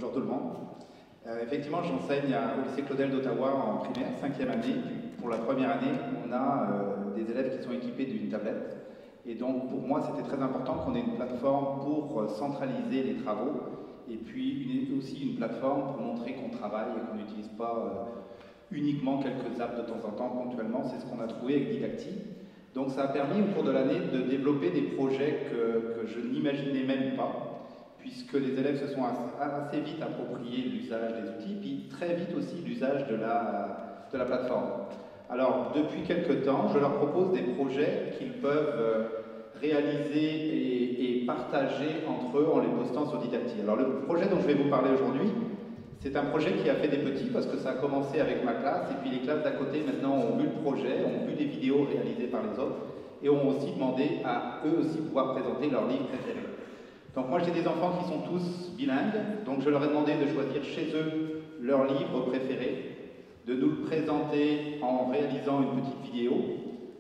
Bonjour tout le monde. Effectivement, j'enseigne au lycée Claudel d'Ottawa en primaire, 5e année. Pour la première année, on a des élèves qui sont équipés d'une tablette. Et donc, pour moi, c'était très important qu'on ait une plateforme pour centraliser les travaux et puis aussi une plateforme pour montrer qu'on travaille et qu'on n'utilise pas uniquement quelques apps de temps en temps, ponctuellement. C'est ce qu'on a trouvé avec Didacti. Donc, ça a permis au cours de l'année de développer des projets que je n'imaginais même pas, puisque les élèves se sont assez vite appropriés l'usage des outils, puis très vite aussi l'usage de la plateforme. Alors, depuis quelques temps, je leur propose des projets qu'ils peuvent réaliser et partager entre eux en les postant sur Didacti. Alors, le projet dont je vais vous parler aujourd'hui, c'est un projet qui a fait des petits, parce que ça a commencé avec ma classe, et puis les classes d'à côté maintenant ont vu le projet, ont vu des vidéos réalisées par les autres, et ont aussi demandé à eux aussi pouvoir présenter leurs livres préférés. Donc moi j'ai des enfants qui sont tous bilingues, donc je leur ai demandé de choisir chez eux leur livre préféré, de nous le présenter en réalisant une petite vidéo.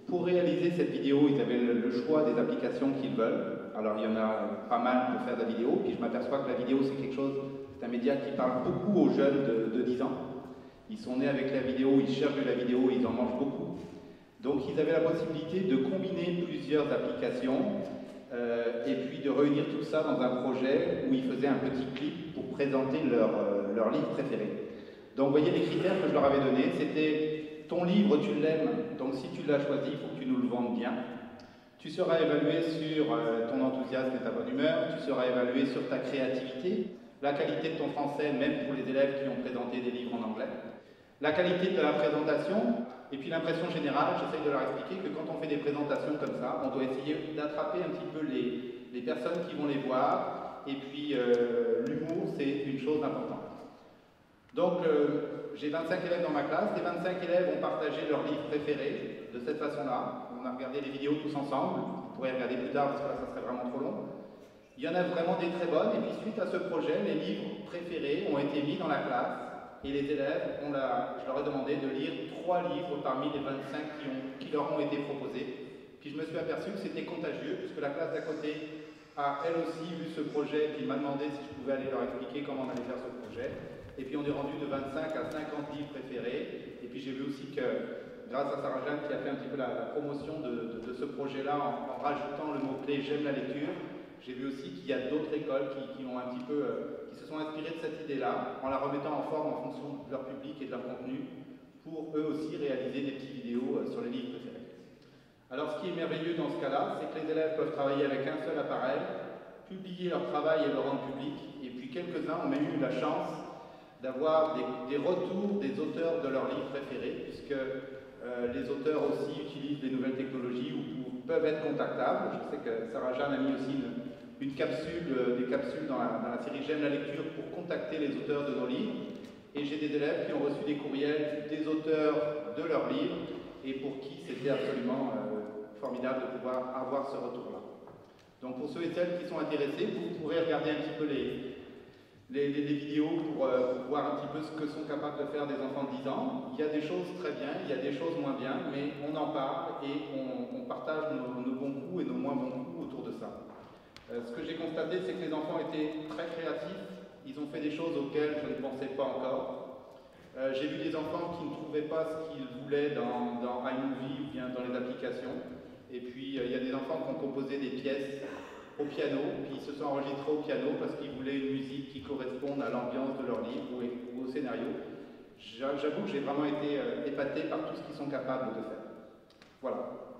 Pour réaliser cette vidéo, ils avaient le choix des applications qu'ils veulent. Alors il y en a pas mal pour faire de la vidéo, puis je m'aperçois que la vidéo c'est quelque chose, c'est un média qui parle beaucoup aux jeunes de 10 ans. Ils sont nés avec la vidéo, ils cherchent de la vidéo, ils en mangent beaucoup. Donc ils avaient la possibilité de combiner plusieurs applications et puis de réunir tout ça dans un projet où ils faisaient un petit clip pour présenter leur livre préféré. Donc vous voyez les critères que je leur avais donnés, c'était ton livre tu l'aimes, donc si tu l'as choisi, il faut que tu nous le vendes bien. Tu seras évalué sur ton enthousiasme et ta bonne humeur, tu seras évalué sur ta créativité, la qualité de ton français, même pour les élèves qui ont présenté des livres en anglais, la qualité de la présentation, et puis l'impression générale. J'essaye de leur expliquer que quand on fait des présentations comme ça, on doit essayer d'attraper un petit peu les personnes qui vont les voir, et puis l'humour, c'est une chose importante. Donc j'ai 25 élèves dans ma classe, les 25 élèves ont partagé leur livre préféré de cette façon-là. On a regardé les vidéos tous ensemble, vous pourrez regarder plus tard parce que là ça serait vraiment trop long. Il y en a vraiment des très bonnes, et puis suite à ce projet, les livres préférés ont été mis dans la classe, et les élèves, je leur ai demandé de lire 3 livres parmi les 25 qui leur ont été proposés. Puis je me suis aperçu que c'était contagieux, puisque la classe d'à côté a elle aussi vu ce projet, puis m'a demandé si je pouvais aller leur expliquer comment on allait faire ce projet. Et puis on est rendu de 25 à 50 livres préférés, et puis j'ai vu aussi que, grâce à Sarah Jeanne qui a fait un petit peu la promotion de ce projet-là en rajoutant le mot-clé « J'aime la lecture », j'ai vu aussi qu'il y a d'autres écoles qui ont un petit peu, qui se sont inspirées de cette idée-là, en la remettant en forme en fonction de leur public et de leur contenu, pour eux aussi réaliser des petites vidéos sur les livres préférés. Alors ce qui est merveilleux dans ce cas-là, c'est que les élèves peuvent travailler avec un seul appareil, publier leur travail et le rendre public, et puis quelques-uns ont même eu la chance d'avoir des retours des auteurs de leurs livres préférés, puisque les auteurs aussi utilisent les nouvelles technologies ou peuvent être contactables. Je sais que Sarah Jeanne a mis aussi des capsules dans la série J'aime la lecture pour contacter les auteurs de nos livres. Et j'ai des élèves qui ont reçu des courriels des auteurs de leurs livres et pour qui c'était absolument formidable de pouvoir avoir ce retour-là. Donc pour ceux et celles qui sont intéressés, vous pourrez regarder un petit peu les vidéos pour voir un petit peu ce que sont capables de faire des enfants de 10 ans. Il y a des choses très bien, il y a des choses moins bien, mais on en parle et on partage nos bons coups et nos moins bons coups autour de ça. Ce que j'ai constaté, c'est que les enfants étaient très créatifs, ils ont fait des choses auxquelles je ne pensais pas encore. J'ai vu des enfants qui ne trouvaient pas ce qu'ils voulaient dans iMovie ou bien dans les applications. Et puis il y a des enfants qui ont composé des pièces au piano, puis ils se sont enregistrés au piano parce qu'ils voulaient une musique qui corresponde à l'ambiance de leur livre ou au scénario. J'avoue que j'ai vraiment été épaté par tout ce qu'ils sont capables de faire. Voilà.